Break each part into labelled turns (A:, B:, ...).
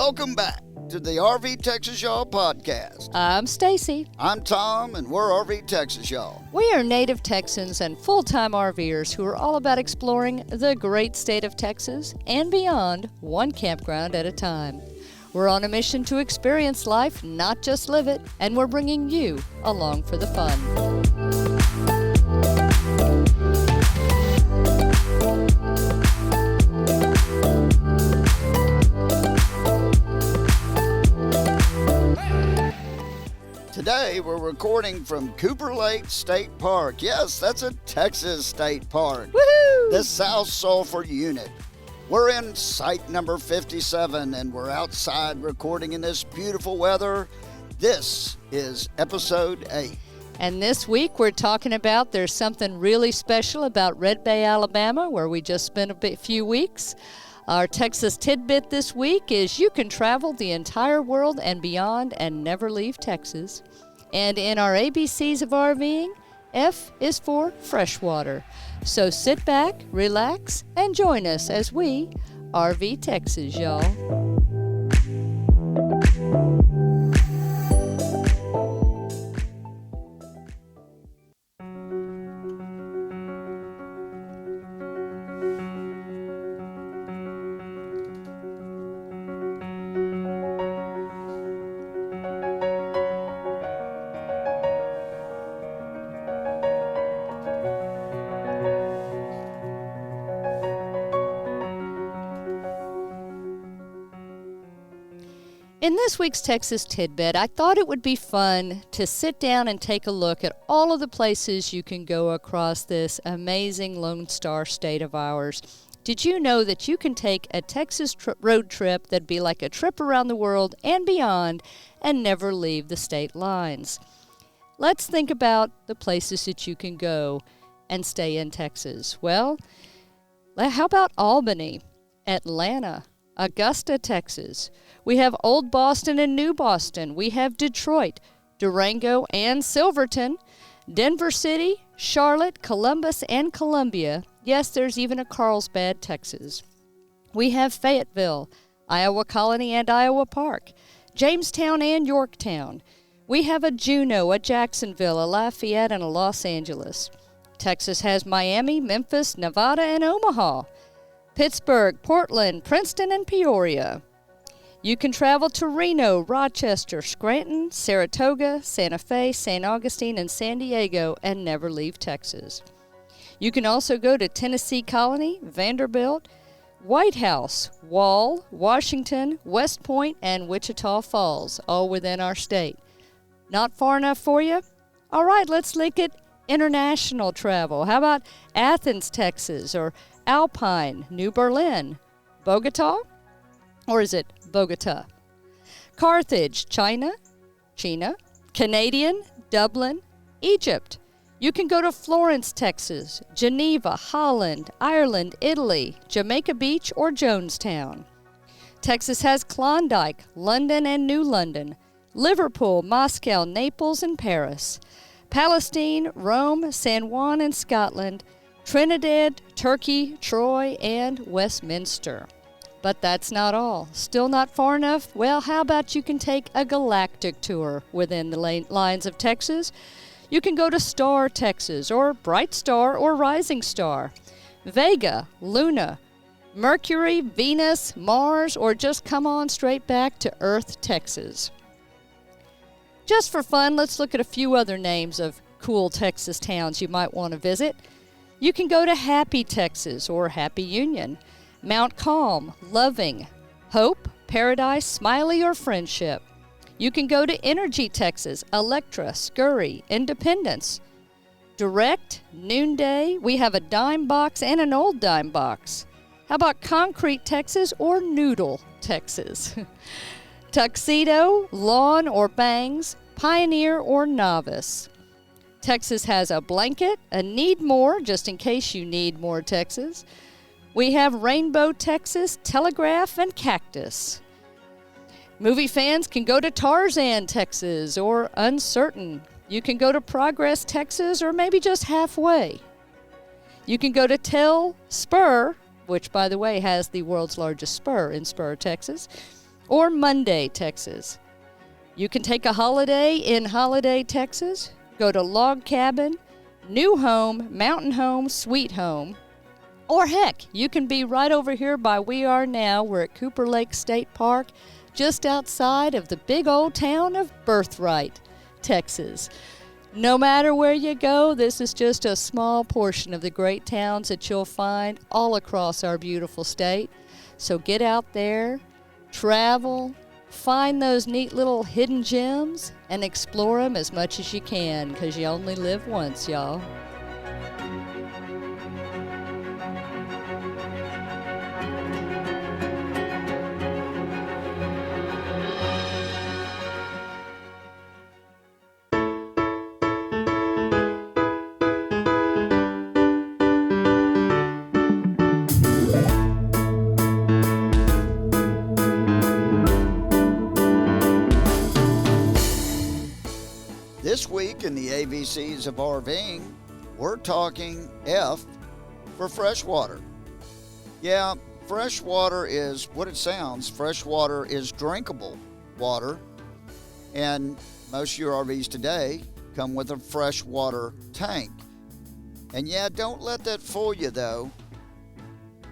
A: Welcome back to the RV Texas Y'all podcast.
B: I'm Stacy.
A: I'm Tom, and we're RV Texas Y'all.
B: We are native Texans and full-time RVers who are all about exploring the great state of Texas and beyond, one campground at a time. We're on a mission to experience life, not just live it, and we're bringing you along for the fun.
A: Today, we're recording from Cooper Lake State Park. Yes, that's a Texas state park.
B: Woohoo!
A: The South Sulphur Unit. We're in site number 57, and we're outside recording in this beautiful weather. This is episode 8.
B: And this week, we're talking about there's something really special about Red Bay, Alabama, where we just spent a few weeks. Our Texas Tidbit this week is you can travel the entire world and beyond and never leave Texas. And in our ABCs of RVing, F is for freshwater. So sit back, relax, and join us as we RV Texas, y'all. In this week's Texas Tidbit, I thought it would be fun to sit down and take a look at all of the places you can go across this amazing Lone Star state of ours. Did you know that you can take a Texas road trip that'd be like a trip around the world and beyond and never leave the state lines? Let's think about the places that you can go and stay in Texas. Well, how about Albany, Atlanta, Augusta, Texas? We have Old Boston and New Boston. We have Detroit, Durango, and Silverton, Denver City, Charlotte, Columbus, and Columbia. Yes, there's even a Carlsbad, Texas. We have Fayetteville, Iowa Colony, and Iowa Park, Jamestown and Yorktown. We have a Juneau, a Jacksonville, a Lafayette, and a Los Angeles. Texas has Miami, Memphis, Nevada, and Omaha, Pittsburgh, Portland, Princeton, and Peoria. You can travel to Reno, Rochester, Scranton, Saratoga, Santa Fe, St. Augustine, and San Diego and never leave Texas. You can also go to Tennessee Colony, Vanderbilt, White House, Wall, Washington, West Point, and Wichita Falls, all within our state. Not far enough for you? All right, let's look at international travel. How about Athens, Texas, or Alpine, New Berlin, Bogota, or is it Bogota? Carthage, China, Canadian, Dublin, Egypt. You can go to Florence, Texas, Geneva, Holland, Ireland, Italy, Jamaica Beach, or Jonestown. Texas has Klondike, London and New London, Liverpool, Moscow, Naples, and Paris, Palestine, Rome, San Juan, and Scotland, Trinidad, Turkey, Troy, and Westminster. But that's not all. Still not far enough? Well, how about you can take a galactic tour within the lines of Texas? You can go to Star, Texas, or Bright Star, or Rising Star, Vega, Luna, Mercury, Venus, Mars, or just come on straight back to Earth, Texas. Just for fun, let's look at a few other names of cool Texas towns you might want to visit. You can go to Happy, Texas, or Happy Union, Mount Calm, Loving, Hope, Paradise, Smiley, or Friendship. You can go to Energy, Texas, Electra, Scurry, Independence, Direct, Noonday. We have a dime box and an old dime box. How about Concrete, Texas, or Noodle, Texas? Tuxedo, Lawn, or Bangs, Pioneer, or Novice. Texas has a Blanket, a Need More, just in case you need more, Texas. We have Rainbow, Texas, Telegraph, and Cactus. Movie fans can go to Tarzan, Texas, or Uncertain. You can go to Progress, Texas, or maybe just halfway. You can go to Tell Spur, which, by the way, has the world's largest spur in Spur, Texas. or Monday, Texas. You can take a holiday in Holiday, Texas, go to Log Cabin, New Home, Mountain Home, Sweet Home, or heck, you can be right over here by We Are Now. We're at Cooper Lake State Park, just outside of the big old town of Birthright, Texas. No matter where you go, this is just a small portion of the great towns that you'll find all across our beautiful state. So get out there, travel, find those neat little hidden gems, and explore them as much as you can, because you only live once, y'all.
A: This week in the ABCs of RVing, we're talking F for freshwater. Yeah, freshwater is what it sounds. Freshwater is drinkable water, and most of your RVs today come with a freshwater tank. And yeah, don't let that fool you though,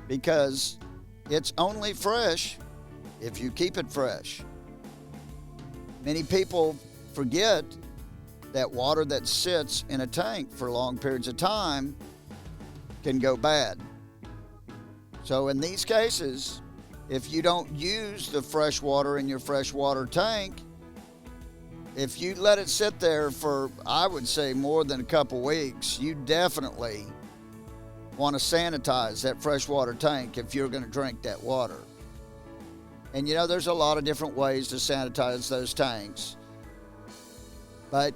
A: because it's only fresh if you keep it fresh. Many people forget that water that sits in a tank for long periods of time can go bad. So in these cases, if you don't use the fresh water in your freshwater tank, if you let it sit there for, I would say, more than a couple weeks, you definitely want to sanitize that freshwater tank if you're going to drink that water. And you know, there's a lot of different ways to sanitize those tanks. But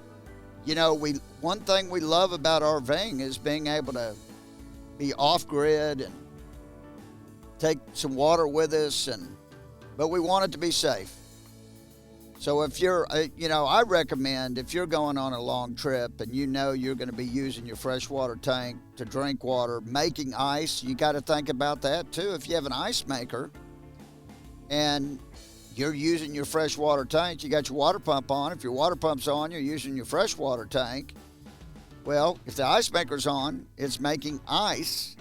A: you know, one thing we love about RVing is being able to be off-grid and take some water with us, but we want it to be safe. So if you're, I recommend if you're going on a long trip and you know you're going to be using your freshwater tank to drink water, making ice, you got to think about that too. If you have an ice maker and you're using your freshwater tank, you got your water pump on. If your water pump's on, you're using your freshwater tank. Well, if the ice maker's on, it's making ice.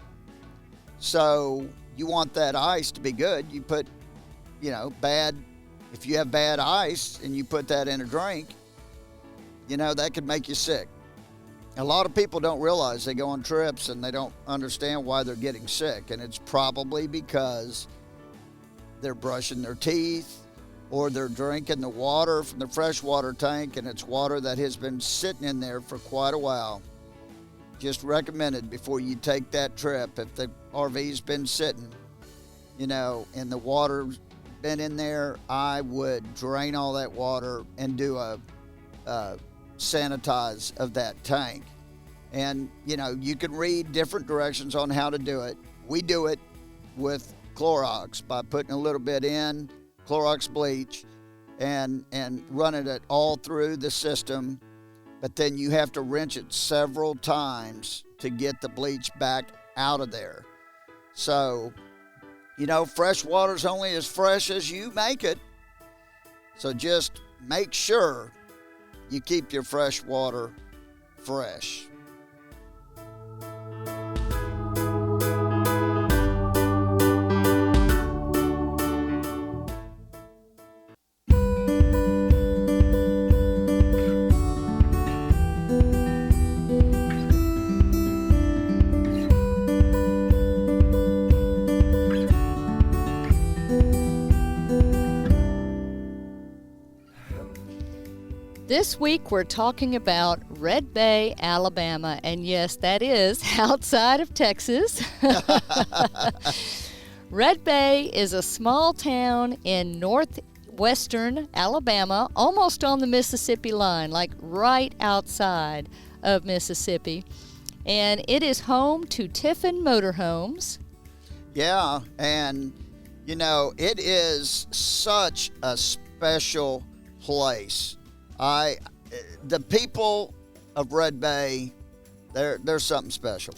A: So you want that ice to be good. You put, if you have bad ice and you put that in a drink, that could make you sick. A lot of people don't realize they go on trips and they don't understand why they're getting sick. And it's probably because they're brushing their teeth, or they're drinking the water from the freshwater tank, and it's water that has been sitting in there for quite a while. Just recommended before you take that trip, if the RV's been sitting, and the water's been in there, I would drain all that water and do a sanitize of that tank. And, you can read different directions on how to do it. We do it with Clorox by putting a little bit in, Clorox bleach, and running it all through the system, but then you have to rinse it several times to get the bleach back out of there. So, fresh water's only as fresh as you make it. So just make sure you keep your fresh water fresh.
B: This week we're talking about Red Bay, Alabama, and yes, that is outside of Texas. Red Bay is a small town in northwestern Alabama, almost on the Mississippi line, like right outside of Mississippi. And it is home to Tiffin Motorhomes.
A: Yeah, and it is such a special place. The people of Red Bay, they're something special.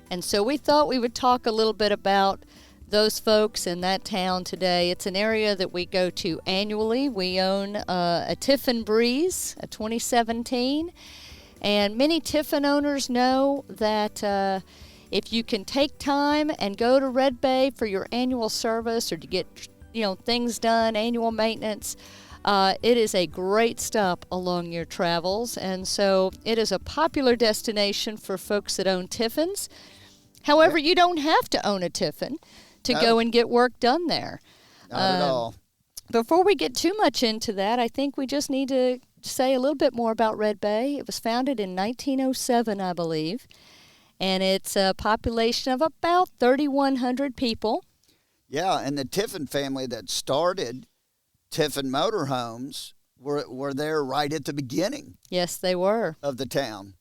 B: And so we thought we would talk a little bit about those folks in that town today. It's an area that we go to annually. We own a Tiffin Breeze, a 2017, and many Tiffin owners know that if you can take time and go to Red Bay for your annual service or to get things done, annual maintenance, it is a great stop along your travels, and so it is a popular destination for folks that own Tiffins. However, you don't have to own a Tiffin to go and get work done there.
A: Not at all.
B: Before we get too much into that, I think we just need to say a little bit more about Red Bay. It was founded in 1907, I believe, and it's a population of about 3,100 people.
A: Yeah, and the Tiffin family that started Tiffin Motorhomes were there right at the beginning.
B: Yes, they were.
A: Of the town.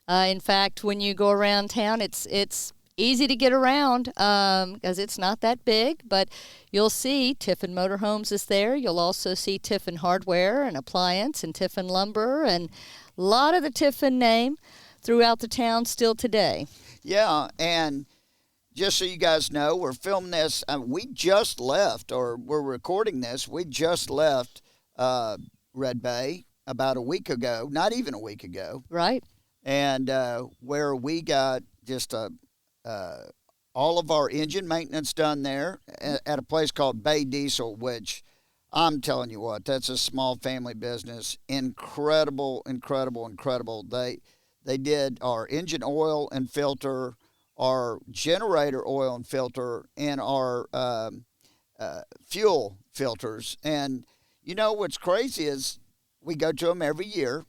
B: In fact, when you go around town, it's easy to get around because it's not that big, but you'll see Tiffin Motorhomes is there. You'll also see Tiffin Hardware and Appliance and Tiffin Lumber and a lot of the Tiffin name throughout the town still today.
A: Yeah, and just so you guys know, we're filming this. We just left, or we're recording this. We just left Red Bay about a week ago, not even a week ago.
B: Right.
A: And where we got just all of our engine maintenance done there at a place called Bay Diesel, which I'm telling you what, that's a small family business. Incredible, incredible, incredible. They did our engine oil and filter, our generator oil and filter, and our fuel filters. And you know what's crazy is we go to them every year,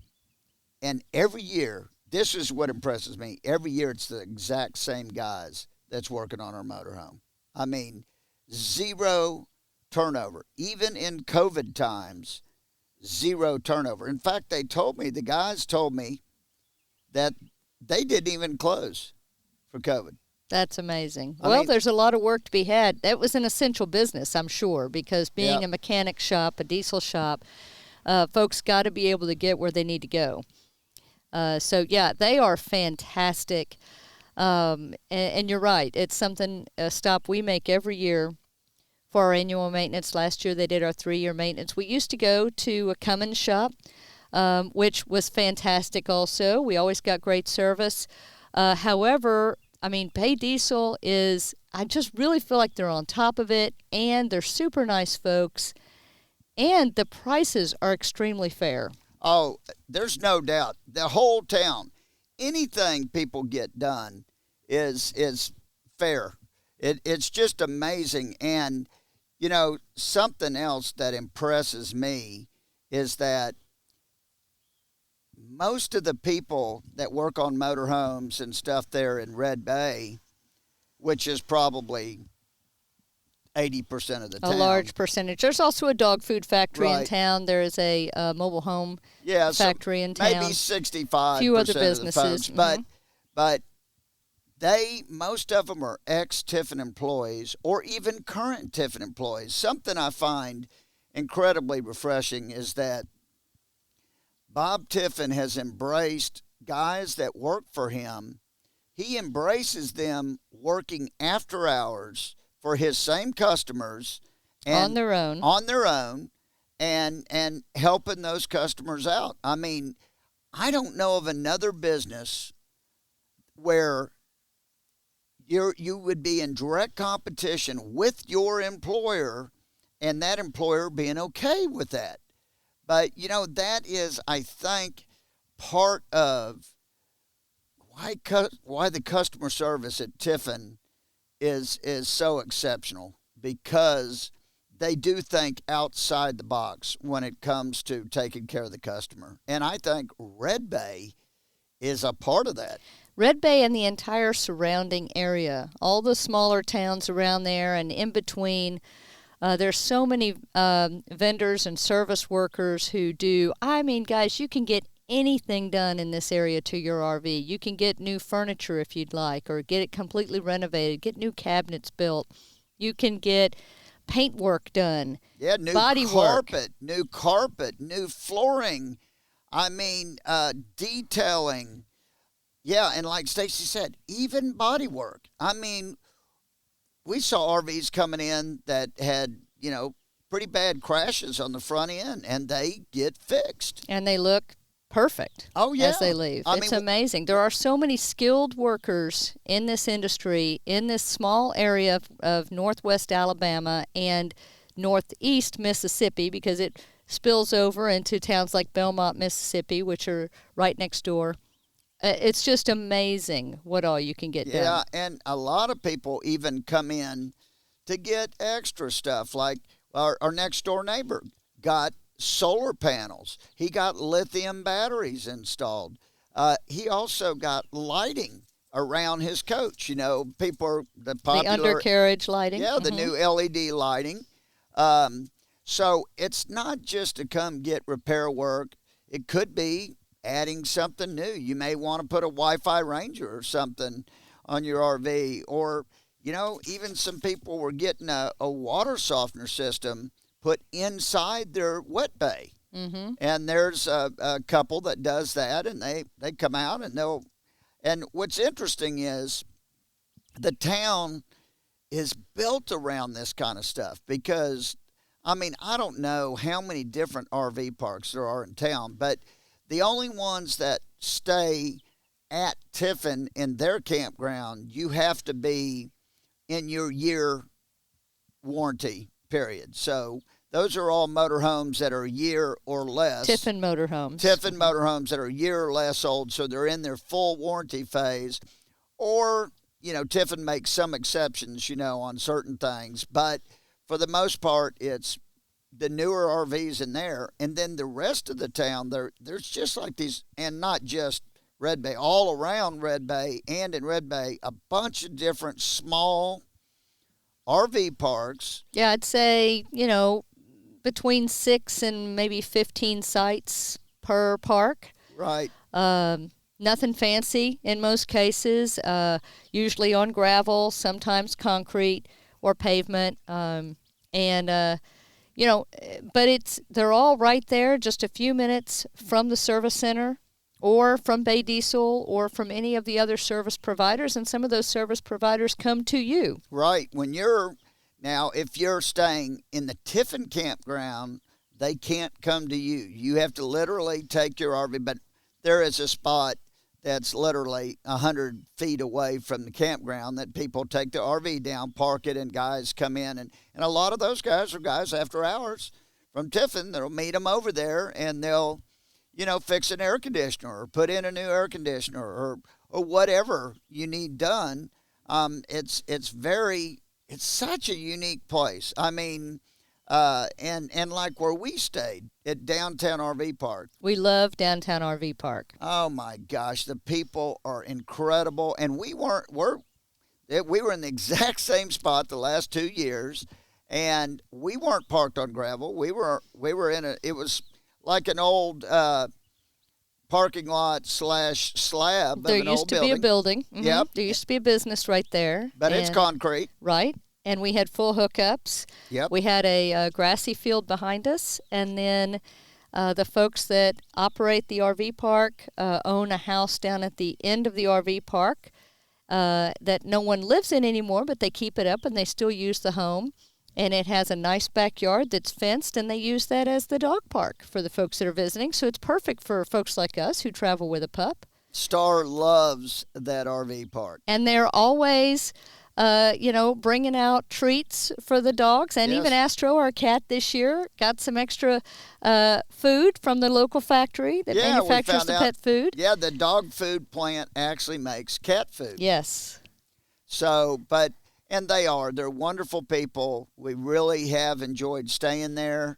A: and every year, this is what impresses me. Every year it's the exact same guys that's working on our motorhome. I mean, zero turnover. Even in COVID times, zero turnover. In fact, the guys told me that they didn't even close for COVID.
B: That's amazing. There's a lot of work to be had. That was an essential business, I'm sure, because being a mechanic shop, a diesel shop, folks got to be able to get where they need to go. They are fantastic. And you're right. It's a stop we make every year for our annual maintenance. Last year they did our 3-year maintenance. We used to go to a Cummins shop, which was fantastic also. We always got great service. However, Bay Diesel I just really feel like they're on top of it, and they're super nice folks, and the prices are extremely fair.
A: Oh, there's no doubt. The whole town, anything people get done is fair. It's just amazing. And, something else that impresses me is that most of the people that work on motorhomes and stuff there in Red Bay, which is probably 80% of the town.
B: A large percentage. There's also a dog food factory in town. There is a mobile home factory in town.
A: Maybe 65%.
B: A few other businesses.
A: Of the folks. But most of them are ex-Tiffin employees or even current Tiffin employees. Something I find incredibly refreshing is that Bob Tiffin has embraced guys that work for him. He embraces them working after hours for his same customers and
B: on their own
A: and helping those customers out. I don't know of another business where you would be in direct competition with your employer and that employer being okay with that. But, that is, I think, part of why the customer service at Tiffin is so exceptional, because they do think outside the box when it comes to taking care of the customer. And I think Red Bay is a part of that.
B: Red Bay and the entire surrounding area, all the smaller towns around there and in between, there's so many vendors and service workers who do, guys, you can get anything done in this area to your RV. You can get new furniture if you'd like, or get it completely renovated, get new cabinets built. You can get paint work done.
A: Yeah, new carpet, new flooring. Detailing. Yeah, and like Stacy said, even body work. we saw RVs coming in that had, pretty bad crashes on the front end, and they get fixed.
B: And they look perfect as they leave. It's amazing. There are so many skilled workers in this industry in this small area of northwest Alabama and northeast Mississippi, because it spills over into towns like Belmont, Mississippi, which are right next door. It's just amazing what all you can get done.
A: Yeah, and a lot of people even come in to get extra stuff. Like our next door neighbor got solar panels. He got lithium batteries installed. He also got lighting around his coach. People are the popular
B: undercarriage lighting.
A: Yeah, the new LED lighting. So it's not just to come get repair work. It could be adding something new. You may want to put a Wi-Fi Ranger or something on your RV, or even some people were getting a water softener system put inside their wet bay. Mm-hmm. And there's a couple that does that, and they come out and what's interesting is the town is built around this kind of stuff, because, I don't know how many different RV parks there are in town, but the only ones that stay at Tiffin in their campground, you have to be in your year warranty period. So those are all motorhomes that are a year or less.
B: Tiffin Motorhomes.
A: Tiffin Motorhomes that are a year or less old, so they're in their full warranty phase. Or, Tiffin makes some exceptions, on certain things. But for the most part, it's the newer RVs in there. And then the rest of the town, there's just like these, and not just Red Bay, all around Red Bay and in Red Bay, a bunch of different small RV parks.
B: Yeah, I'd say, between 6 and maybe 15 sites per park.
A: Right.
B: Nothing fancy in most cases, usually on gravel, sometimes concrete or pavement. But they're all right there, just a few minutes from the service center or from Bay Diesel or from any of the other service providers, and some of those service providers come to you.
A: Right. Now, if you're staying in the Tiffin campground, they can't come to you. You have to literally take your RV, but there is a spot that's literally 100 feet away from the campground that people take the RV down, park it, and guys come in. And a lot of those guys are guys after hours from Tiffin. They'll meet them over there, and they'll, fix an air conditioner or put in a new air conditioner or whatever you need done. It's such a unique place. And like where we stayed at Downtown RV Park.
B: We love Downtown RV Park.
A: Oh my gosh, the people are incredible, and we were in the exact same spot the last 2 years, and we weren't parked on gravel. We were it was like an old parking lot / slab.
B: There
A: of an
B: used
A: old
B: to
A: building.
B: be a building. Mm-hmm.
A: Yep.
B: There used to be a business right there.
A: But it's concrete.
B: Right. And we had full hookups.
A: Yep.
B: We had a grassy field behind us, and then the folks that operate the RV park own a house down at the end of the RV park that no one lives in anymore, but they keep it up and they still use the home. And it has a nice backyard that's fenced, and they use that as the dog park for the folks that are visiting. So it's perfect for folks like us who travel with a pup.
A: Star loves that RV park.
B: And they're always bringing out treats for the dogs. And even Astro, our cat, this year got some extra food from the local factory that manufactures the pet food.
A: Yeah, the dog food plant actually makes cat food.
B: Yes.
A: So, and they're wonderful people. We really have enjoyed staying there.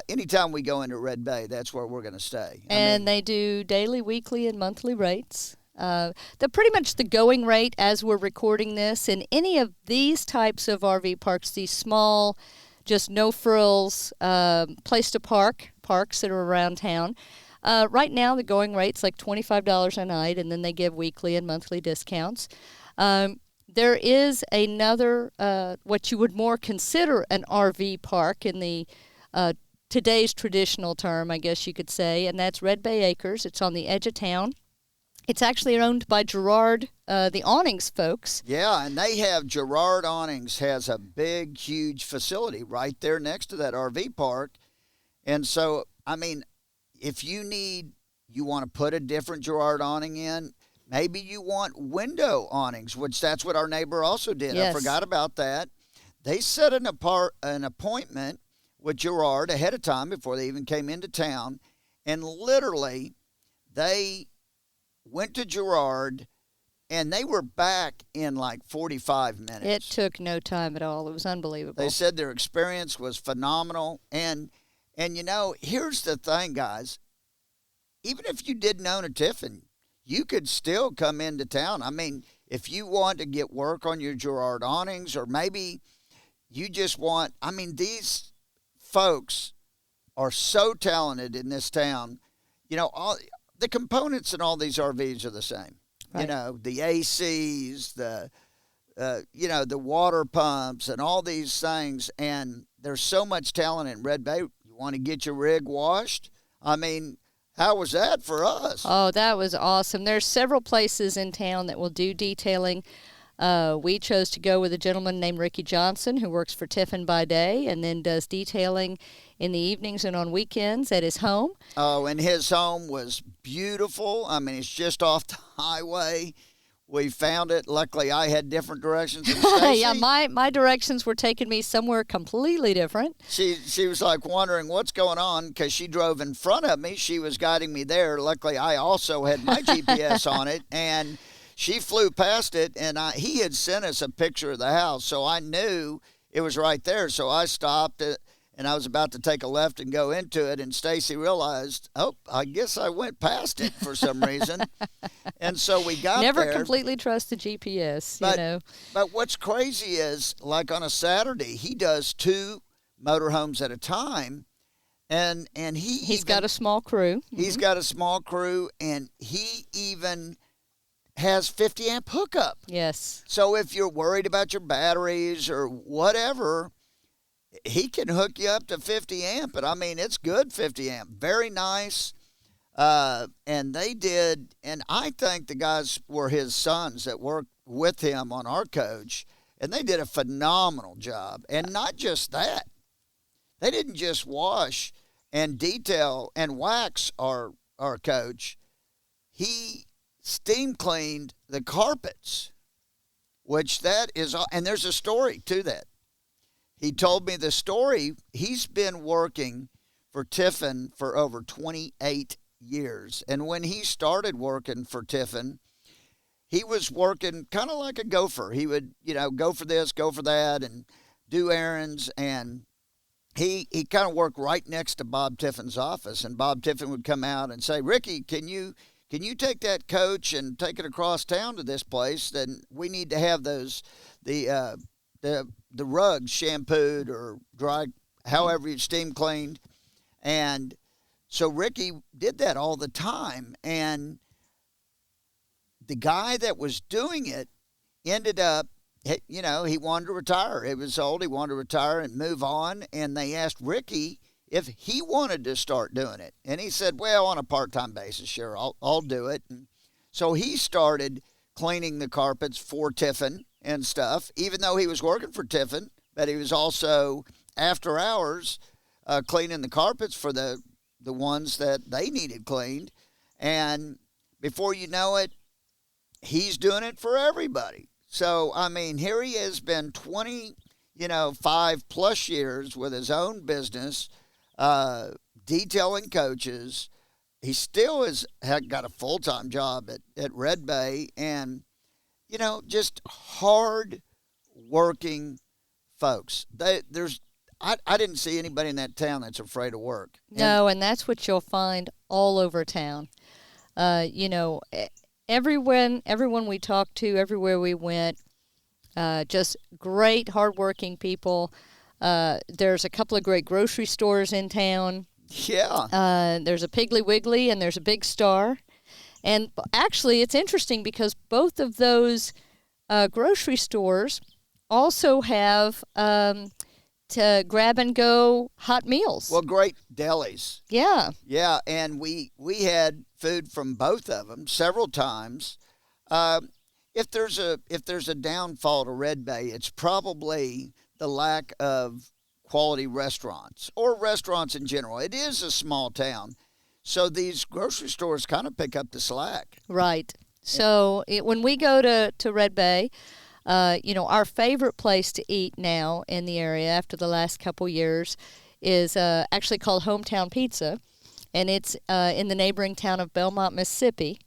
A: Anytime we go into Red Bay, that's where we're going to stay.
B: They do daily, weekly, and monthly rates. They're pretty much the going rate as we're recording this. In any of these types of RV parks, these small, just no frills, place to parks that are around town, right now the going rate's like $25 a night, and then they give weekly and monthly discounts. There is another, what you would more consider an RV park in the today's traditional term, I guess you could say, and that's Red Bay Acres. It's on the edge of town. It's actually owned by Gerard, the awnings folks.
A: Yeah, and they have Gerard Awnings has a big, huge facility right there next to that RV park. And so, I mean, if you want to put a different Gerard awning in, maybe you want window awnings, which that's what our neighbor also did.
B: Yes.
A: I forgot about that. They set an appointment with Gerard ahead of time before they even came into town, and literally they went to Gerard, and they were back in like 45 minutes.
B: It took no time at all. It was unbelievable.
A: They said their experience was phenomenal. And you know, here's the thing, guys. Even if you didn't own a Tiffin, you could still come into town. I mean, if you want to get work on your Gerard awnings, or maybe you just want, I mean, these folks are so talented in this town. You know, all the components in all these RVs are the same.
B: Right.
A: You know, the ACs, the water pumps, and all these things. And there's so much talent in Red Bay. You want to get your rig washed? I mean, how was that for us?
B: Oh, that was awesome. There's several places in town that will do detailing. We chose to go with a gentleman named Ricky Johnson, who works for Tiffin by day and then does detailing in the evenings and on weekends at his home.
A: Oh, and his home was beautiful. I mean, it's just off the highway. We found it. Luckily, I had different directions than Stacy.
B: Yeah, my directions were taking me somewhere completely different.
A: She was like wondering what's going on because she drove in front of me. She was guiding me there. Luckily, I also had my GPS on it, and she flew past it, and he had sent us a picture of the house, so I knew it was right there. So I stopped it, and I was about to take a left and go into it, and Stacy realized, oh, I guess I went past it for some reason. And so we got
B: Never
A: there.
B: completely trust the GPS, you know.
A: But what's crazy is, like on a Saturday, he does 2 motorhomes at a time, and he's
B: got a small crew.
A: He's got a small crew, and he even has 50 amp hookup.
B: Yes.
A: So if you're worried about your batteries or whatever, he can hook you up to 50 amp. And I mean, it's good 50 amp. Very nice. And they did, and I think the guys were his sons that worked with him on our coach, and they did a phenomenal job. And not just that. They didn't just wash and detail and wax our coach. He steam cleaned the carpets, which that is, and there's a story to that. He told me the story. He's been working for Tiffin for over 28 years. And when he started working for Tiffin, he was working kind of like a gopher. He would, go for this, go for that, and do errands. And he kind of worked right next to Bob Tiffin's office. And Bob Tiffin would come out and say, Ricky, can you take that coach and take it across town to this place? Then we need to have those, the rugs shampooed or dry, however you steam cleaned. And so Ricky did that all the time. And the guy that was doing it ended up, he wanted to retire. He was old. He wanted to retire and move on. And they asked Ricky if he wanted to start doing it. And he said, well, on a part-time basis, sure, I'll do it. And so he started cleaning the carpets for Tiffin and stuff, even though he was working for Tiffin, but he was also after hours cleaning the carpets for the ones that they needed cleaned. And before you know it, he's doing it for everybody. So, I mean, here he has been 5 plus years with his own business, detailing coaches. He still had got a full-time job at Red Bay, and, just hard-working folks. I didn't see anybody in that town that's afraid of work.
B: No, and that's what you'll find all over town. Everyone we talked to, everywhere we went, just great, hardworking people. There's a couple of great grocery stores in town.
A: Yeah.
B: There's a Piggly Wiggly and there's a Big Star. And actually, it's interesting because both of those grocery stores also have grab and go hot meals.
A: Well, great delis.
B: Yeah.
A: Yeah, and we had food from both of them several times. If there's a downfall to Red Bay, it's probably the lack of quality restaurants or restaurants in general. It is a small town, so these grocery stores kind of pick up the slack.
B: Right. So when we go to Red Bay, our favorite place to eat now in the area after the last couple years is actually called Hometown Pizza, and it's in the neighboring town of Belmont, Mississippi.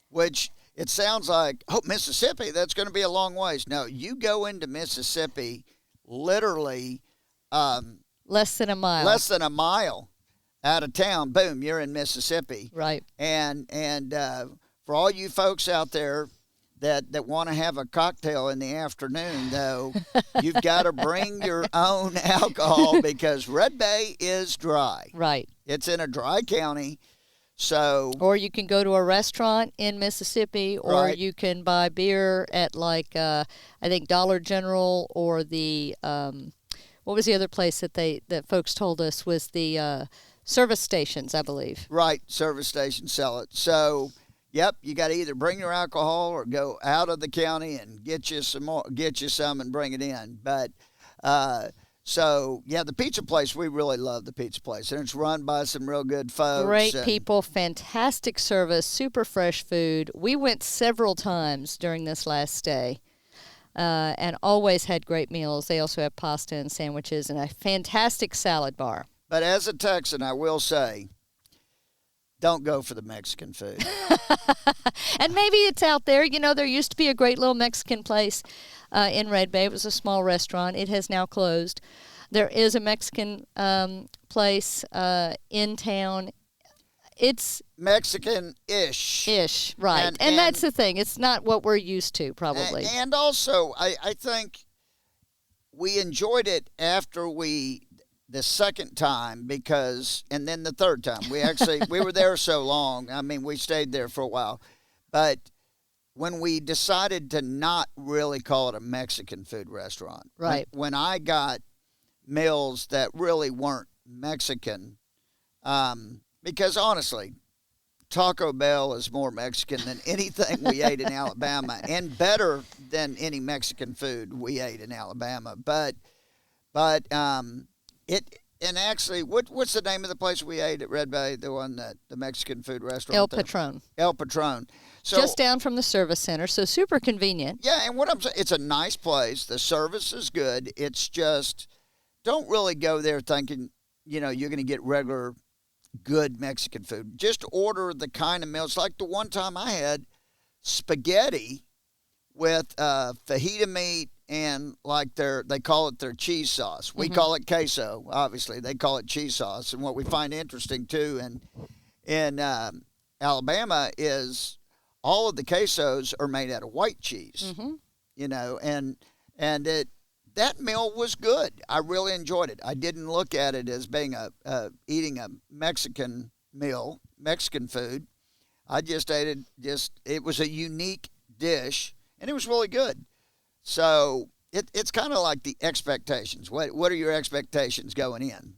A: Which it sounds like, Mississippi, that's going to be a long ways. No, you go into Mississippi literally
B: less than a mile.
A: Less than a mile out of town, boom, you're in Mississippi.
B: Right.
A: And for all you folks out there that want to have a cocktail in the afternoon, though, you've got to bring your own alcohol because Red Bay is dry.
B: Right.
A: It's in a dry county. So,
B: or you can go to a restaurant in Mississippi, or
A: right.
B: you can buy beer at I think Dollar General, or the what was the other place that folks told us was the service stations, I believe.
A: Right, service stations sell it. So, yep, you got to either bring your alcohol or go out of the county and get you some and bring it in. But so, yeah, the pizza place, we really love the pizza place. And it's run by some real good folks.
B: Great people, fantastic service, super fresh food. We went several times during this last stay and always had great meals. They also have pasta and sandwiches and a fantastic salad bar.
A: But as a Texan, I will say, don't go for the Mexican food.
B: And maybe it's out there. There used to be a great little Mexican place in Red Bay. It was a small restaurant. It has now closed. There is a Mexican place in town. It's
A: Mexican-ish.
B: Ish, right. And that's the thing. It's not what we're used to, probably.
A: And also, I think we enjoyed it after the second time and then the third time. We were there so long. I mean, we stayed there for a while. But when we decided to not really call it a Mexican food restaurant.
B: Right.
A: When I got meals that really weren't Mexican, because honestly, Taco Bell is more Mexican than anything we ate in Alabama and better than any Mexican food we ate in Alabama. But and actually, what's the name of the place we ate at Red Bay? The Mexican food restaurant.
B: El Patron.
A: El Patron. So,
B: just down from the service center, so super convenient.
A: Yeah, and what I'm saying, it's a nice place. The service is good. It's just, don't really go there thinking, you're going to get regular good Mexican food. Just order the kind of meals. Like the one time I had spaghetti with fajita meat and they call it their cheese sauce. We call it queso, obviously. They call it cheese sauce. And what we find interesting, too, in Alabama is all of the quesos are made out of white cheese, and that meal was good. I really enjoyed it. I didn't look at it as being eating a Mexican meal, Mexican food. I just ate it. It was a unique dish, and it was really good. So it's kind of like the expectations. What are your expectations going in?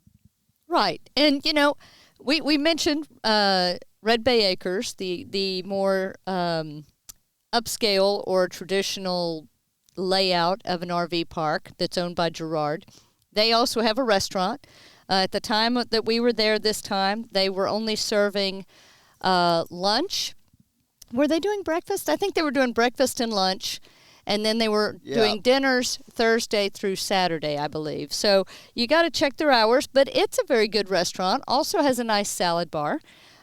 B: Right, and we mentioned Red Bay Acres, the more upscale or traditional layout of an RV park that's owned by Gerard. They also have a restaurant. At the time that we were there this time, they were only serving lunch. Were they doing breakfast? I think they were doing breakfast and lunch. And then they were doing dinners Thursday through Saturday, I believe. So you got to check their hours. But it's a very good restaurant. Also has a nice salad bar.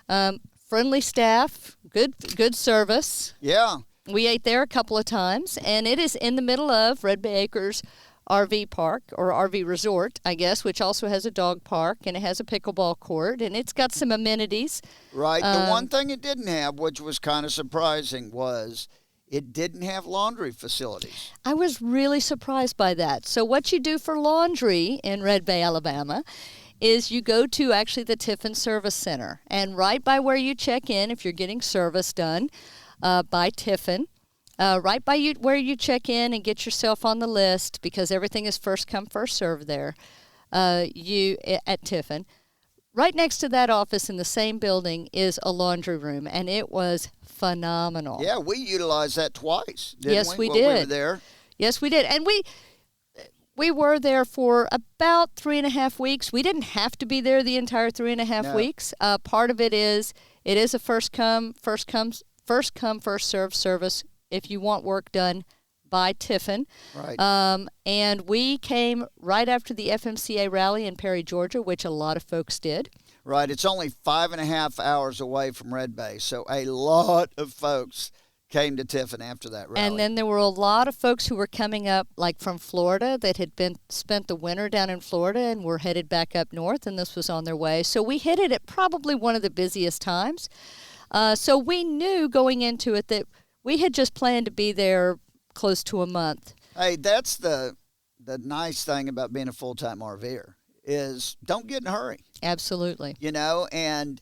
B: Friendly staff, good service.
A: Yeah.
B: We ate there a couple of times. And it is in the middle of Red Bay Acres RV Park, or RV Resort, I guess, which also has a dog park. And it has a pickleball court. And it's got some amenities.
A: Right. The one thing it didn't have, which was kind of surprising, was it didn't have laundry facilities.
B: I was really surprised by that. So what you do for laundry in Red Bay, Alabama, is you go to actually the Tiffin Service Center. And right by where you check in, if you're getting service done by Tiffin, right by you where you check in and get yourself on the list, because everything is first come, first serve there. At Tiffin. Right next to that office in the same building is a laundry room, and it was phenomenal.
A: Yeah, we utilized that twice, didn't we?
B: Yes, we
A: When
B: did.
A: We were there.
B: Yes, we did. And we were there for about 3.5 weeks. We didn't have to be there the entire 3.5 weeks. Part of it is a first come, first serve service if you want work done by Tiffin.
A: Right.
B: And we came right after the FMCA rally in Perry, Georgia, which a lot of folks did.
A: Right. It's only 5.5 hours away from Red Bay, so a lot of folks came to Tiffin after that rally.
B: And then there were a lot of folks who were coming up, like from Florida, that had spent the winter down in Florida and were headed back up north, and this was on their way. So we hit it at probably one of the busiest times. So we knew going into it that we had just planned to be there close to a month.
A: Hey, that's the nice thing about being a full-time RVer is don't get in a hurry.
B: Absolutely.
A: And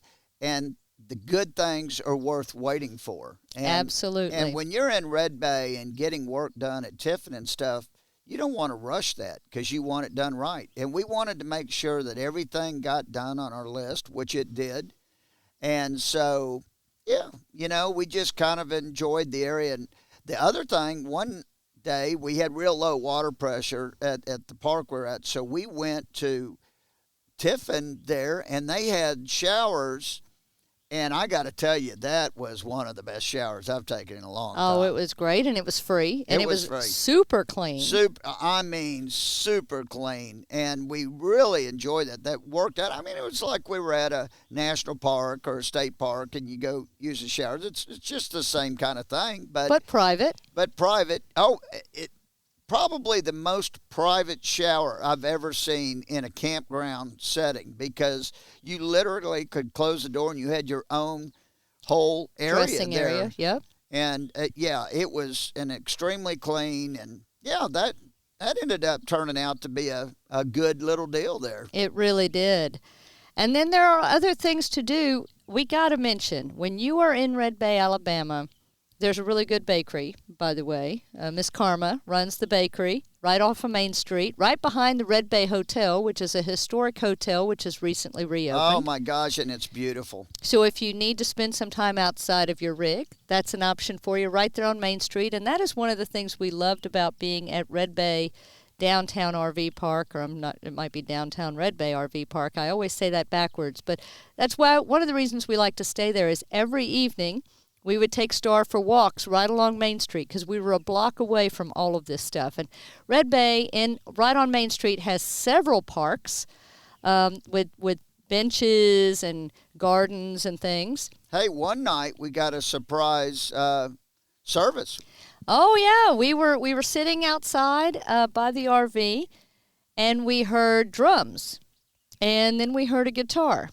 A: the good things are worth waiting for.
B: Absolutely.
A: And when you're in Red Bay and getting work done at Tiffin and stuff, you don't want to rush that because you want it done right. And we wanted to make sure that everything got done on our list, which it did. And so, yeah, we just kind of enjoyed the area. And the other thing, one day we had real low water pressure at the park we're at, so we went to Tiffin there, and they had showers, and I got to tell you, that was one of the best showers I've taken in a long time.
B: Oh, it was great, and it was free, and it was
A: free.
B: Super clean.
A: Super clean, and we really enjoyed that. That worked out. I mean, it was like we were at a national park or a state park, and you go use the showers. It's just the same kind of thing, but
B: private.
A: But private. Oh, it probably the most private shower I've ever seen in a campground setting, because you literally could close the door and you had your own whole area
B: Dressing
A: there.
B: area, yep.
A: And it was an extremely clean, and that ended up turning out to be a good little deal there.
B: It really did. And then there are other things to do. We got to mention, when you are in Red Bay, Alabama, there's a really good bakery, by the way. Miss Karma runs the bakery right off of Main Street, right behind the Red Bay Hotel, which is a historic hotel which is recently reopened.
A: Oh, my gosh, and it's beautiful.
B: So if you need to spend some time outside of your rig, that's an option for you right there on Main Street. And that is one of the things we loved about being at Red Bay Downtown RV Park, or it might be Downtown Red Bay RV Park. I always say that backwards. But that's why one of the reasons we like to stay there is every evening we would take Star for walks right along Main Street, because we were a block away from all of this stuff. And Red Bay, right on Main Street, has several parks with benches and gardens and things.
A: Hey, one night we got a surprise service.
B: Oh yeah, we were sitting outside by the RV, and we heard drums, and then we heard a guitar.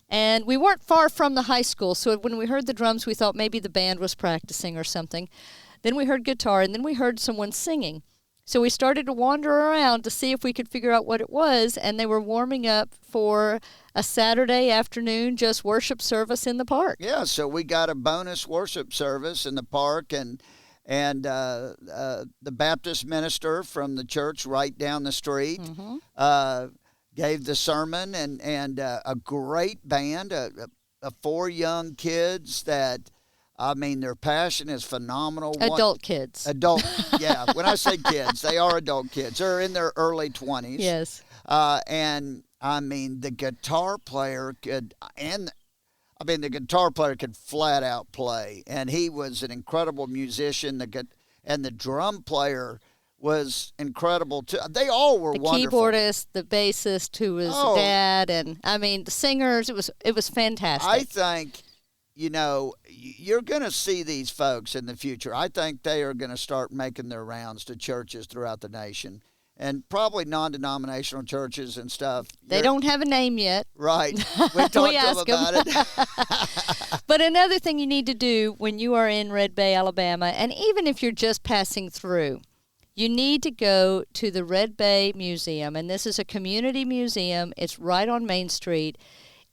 B: And we weren't far from the high school, so when we heard the drums, we thought maybe the band was practicing or something. Then we heard guitar, and then we heard someone singing. So we started to wander around to see if we could figure out what it was, and they were warming up for a Saturday afternoon just worship service in the park.
A: Yeah, so we got a bonus worship service in the park, and the Baptist minister from the church right down the street gave the sermon, and a great band, 4 young kids that, I mean, their passion is phenomenal.
B: Adult kids.
A: Yeah. When I say kids, they are adult kids. They're in their early 20s.
B: Yes.
A: And, I mean, the guitar player could flat out play, and he was an incredible musician. And the drum player was incredible too. They all were wonderful.
B: The keyboardist, the bassist, who was dad, and I mean the singers. It was fantastic.
A: I think, you're going to see these folks in the future. I think they are going to start making their rounds to churches throughout the nation, and probably non-denominational churches and stuff.
B: They don't have a name yet.
A: Right. We talked to them about it.
B: But another thing you need to do when you are in Red Bay, Alabama, and even if you're just passing through, you need to go to the Red Bay Museum, and this is a community museum. It's right on Main Street.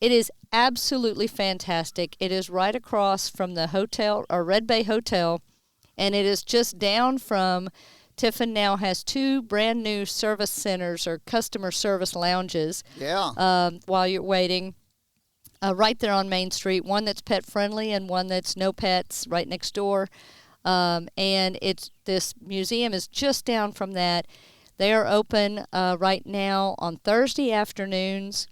B: It is absolutely fantastic. It is right across from the hotel, or Red Bay Hotel. And it is just down from, Tiffin now has 2 brand new service centers or customer service lounges.
A: Yeah.
B: While you're waiting, right there on Main Street. One that's pet friendly and one that's no pets right next door. And this museum is just down from that. They are open right now on Thursday afternoons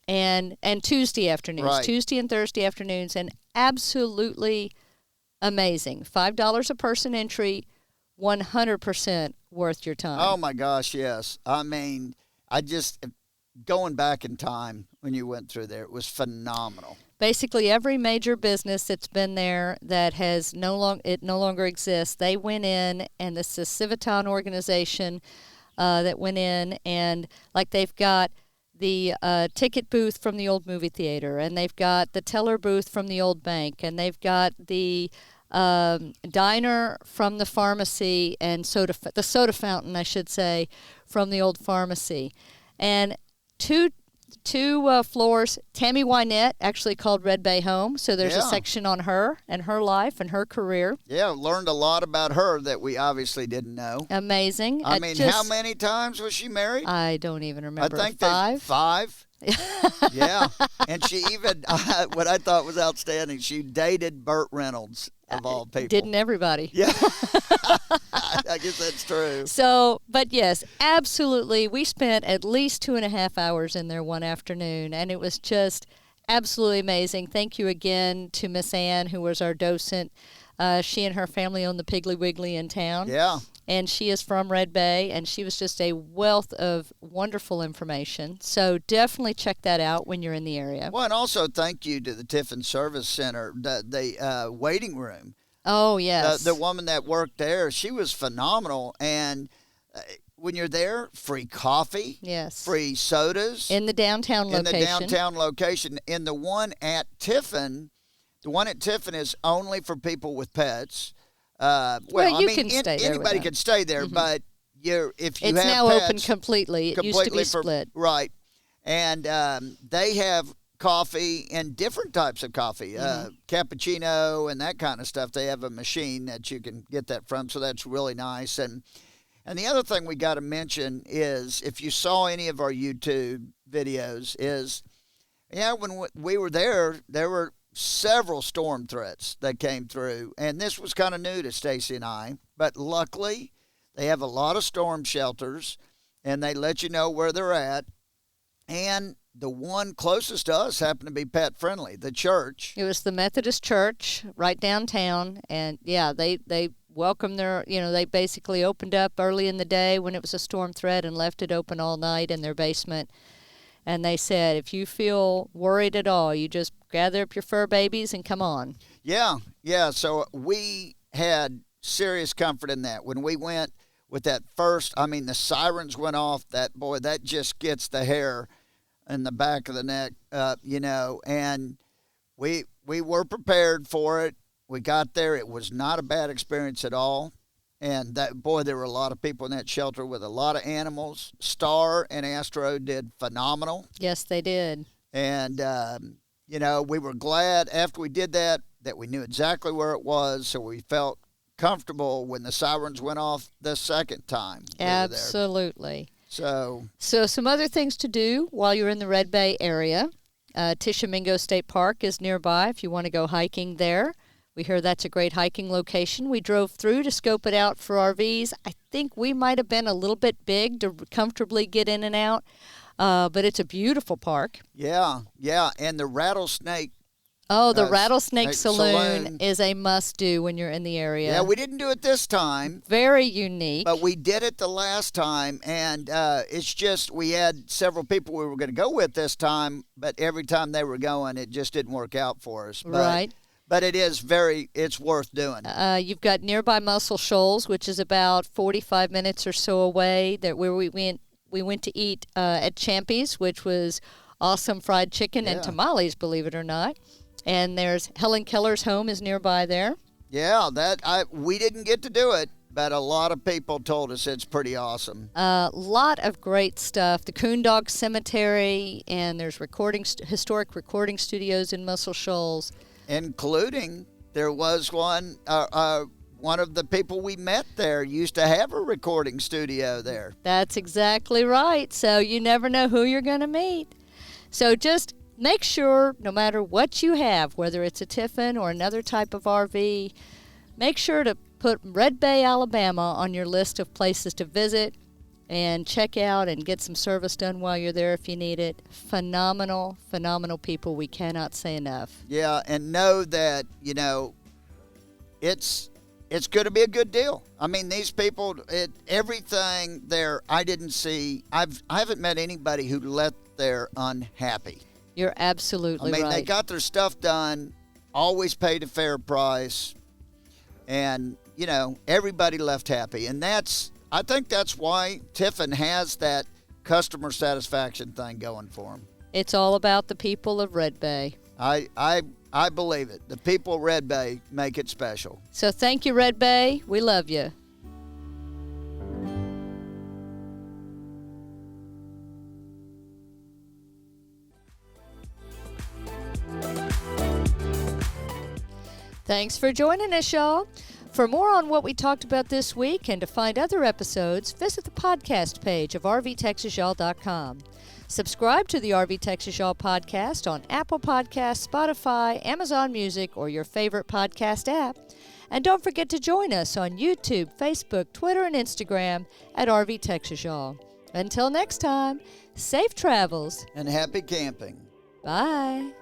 B: and Tuesday afternoons.
A: Right.
B: Tuesday and Thursday afternoons, and absolutely amazing. $5 a person entry. 100% worth your time.
A: Oh my gosh, yes. I mean, going back in time when you went through there, it was phenomenal.
B: Basically, every major business that's been there that has no longer exists, they went in, and this is a Civitan organization that went in, and like they've got the ticket booth from the old movie theater, and they've got the teller booth from the old bank, and they've got the diner from the pharmacy, and the soda fountain, I should say, from the old pharmacy. And two floors. Tammy Wynette actually called Red Bay home, so there's a section on her and her life and her career.
A: Yeah, learned a lot about her that we obviously didn't know.
B: Amazing.
A: I mean, how many times was she married?
B: I don't even remember.
A: I think
B: 5.
A: 5. Yeah, and she even, what I thought was outstanding, she dated Burt Reynolds, of all people.
B: Didn't everybody?
A: Yeah, I guess that's true.
B: So, but yes, absolutely. We spent at least 2.5 hours in there one afternoon, and it was just absolutely amazing. Thank you again to Miss Ann, who was our docent. She and her family own the Piggly Wiggly in town.
A: Yeah.
B: And she is from Red Bay, and she was just a wealth of wonderful information. So definitely check that out when you're in the area.
A: Well, and also thank you to the Tiffin Service Center, the waiting room.
B: Oh, yes.
A: The woman that worked there, she was phenomenal. And when you're there, free coffee.
B: Yes.
A: Free sodas.
B: In the downtown location.
A: In the downtown location. In the one at Tiffin, is only for people with pets.
B: Well, you can stay there.
A: Anybody can stay there, but if you
B: it's
A: have
B: now
A: pets,
B: open completely. It used to be split.
A: Right. And they have coffee and different types of coffee, cappuccino and that kind of stuff. They have a machine that you can get that from, so that's really nice. And the other thing we got to mention is, if you saw any of our YouTube videos, when we were there were several storm threats that came through, and this was kind of new to Stacy and I, but luckily they have a lot of storm shelters, and they let you know where they're at. And the one closest to us happened to be pet friendly, the church.
B: It was the Methodist Church right downtown, and they welcomed they basically opened up early in the day when it was a storm threat and left it open all night in their basement. And they said, if you feel worried at all, you just gather up your fur babies and come on.
A: Yeah. So we had serious comfort in that. When we went with that first, the sirens went off. That just gets the hair in the back of the neck, and we were prepared for it. We got there. It was not a bad experience at all. And there were a lot of people in that shelter with a lot of animals. Star and Astro did phenomenal.
B: Yes, they did.
A: And, we were glad after we did that we knew exactly where it was, so we felt comfortable when the sirens went off the second time.
B: Absolutely.
A: So
B: some other things to do while you're in the Red Bay area. Tishomingo State Park is nearby if you want to go hiking there. We hear that's a great hiking location. We drove through to scope it out for RVs. I think we might have been a little bit big to comfortably get in and out, but it's a beautiful park.
A: Yeah, and the rattlesnake.
B: Oh, the Rattlesnake Saloon is a must-do when you're in the area.
A: Yeah, we didn't do it this time.
B: Very unique.
A: But we did it the last time, and it's just we had several people we were going to go with this time, but every time they were going, it just didn't work out for us.
B: Right.
A: But it's worth doing.
B: You've got nearby Muscle Shoals, which is about 45 minutes or so away, where we went to eat at Champy's, which was awesome fried chicken and tamales, believe it or not. And there's Helen Keller's home is nearby there.
A: Yeah, we didn't get to do it, but a lot of people told us it's pretty awesome.
B: A lot of great stuff. The Coondog Cemetery, and there's historic recording studios in Muscle Shoals.
A: Including, there was one one of the people we met there used to have a recording studio there.
B: That's exactly right. So you never know who you're going to meet. So just make sure, no matter what you have, whether it's a Tiffin or another type of RV, make sure to put Red Bay, Alabama on your list of places to visit and check out and get some service done while you're there if you need it. Phenomenal, phenomenal people. We cannot say enough.
A: Yeah, and know that, it's going to be a good deal. I mean, these people, everything there, I didn't see. I haven't met anybody who left there unhappy.
B: You're absolutely right.
A: I mean, they got their stuff done, always paid a fair price, and, everybody left happy. And I think that's why Tiffin has that customer satisfaction thing going for them.
B: It's all about the people of Red Bay.
A: I believe it. The people of Red Bay make it special.
B: So thank you, Red Bay. We love you. Thanks for joining us, y'all. For more on what we talked about this week and to find other episodes, visit the podcast page of RVTexasYall.com. Subscribe to the RV Texas Y'all podcast on Apple Podcasts, Spotify, Amazon Music, or your favorite podcast app. And don't forget to join us on YouTube, Facebook, Twitter, and Instagram at RV Texas Y'all. Until next time, safe travels.
A: And happy camping.
B: Bye.